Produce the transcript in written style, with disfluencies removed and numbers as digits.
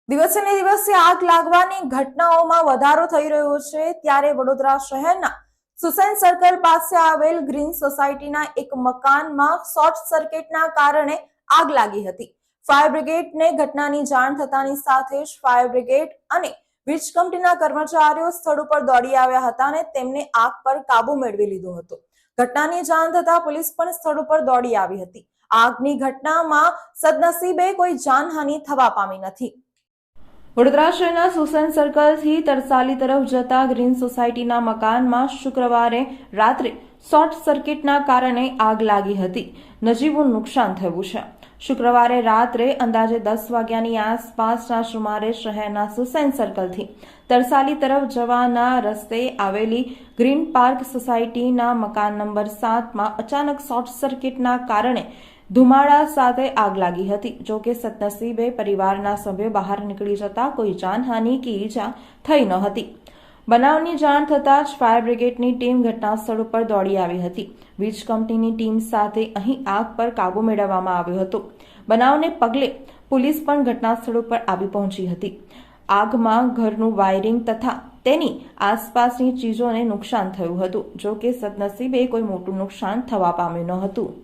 દિવસે ને દિવસે આગ લાગવાની ઘટનાઓમાં વધારો થઈ રહ્યો છે ત્યારે વડોદરા શહેરના સુસેન સર્કલ પાસે આવેલ ગ્રીન સોસાયટીના એક મકાનમાં શોર્ટ સર્કિટના કારણે આગ લાગી હતી। ફાયર બ્રિગેડને ઘટનાની જાણ થતાની સાથે જ ફાયર બ્રિગેડ અને વીજ કંપનીના કર્મચારીઓ સ્થળ ઉપર દોડી આવ્યા હતા અને તેમને આગ પર કાબુ મેળવી લીધો હતો। ઘટનાની જાણ થતા પોલીસ પણ સ્થળ ઉપર દોડી આવી હતી। આગની ઘટનામાં સદનસીબે કોઈ જાનહાનિ થવા પામી નથી। વડોદરા શહેરના સુસેન સર્કલથી તરસાલી તરફ જતા ગ્રીન સોસાયટીના મકાનમાં શુક્રવારે રાત્રે શોર્ટ સર્કિટના કારણે આગ લાગી હતી। નજીવું નુકસાન થયું છે। શુક્રવારે રાત્રે અંદાજે 10 વાગ્યાની આસપાસના સુમારે શહેરના સુસેન સર્કલથી તરસાલી તરફ જવાના રસ્તે આવેલી ગ્રીન પાર્ક સોસાયટીના મકાન નંબર 7માં અચાનક શોર્ટ સર્કિટના કારણે ધુમાડા સાથે આગ લાગી હતી। જો કે સદનસીબે પરિવારના સભ્યો બહાર નીકળી જતા કોઈ જાનહાનિ કે ઈજા થઈ ન હતી। બનાવની જાણ થતાં જ ફાયર બ્રિગેડની ટીમ ઘટના સ્થળ ઉપર દોડી આવી હતી। વીજ કંપનીની ટીમ સાથે અહીં આગ પર કાબુ મેળવવામાં આવ્યો હતો। બનાવને પગલે પોલીસ પણ ઘટના સ્થળ ઉપર આવી પહોંચી હતી। આગમાં ઘરનું વાયરિંગ તથા તેની આસપાસની ચીજોને નુકસાન થયું હતું। જો કે સદનસીબે કોઈ મોટું નુકસાન થવા પામ્યું ન હતું।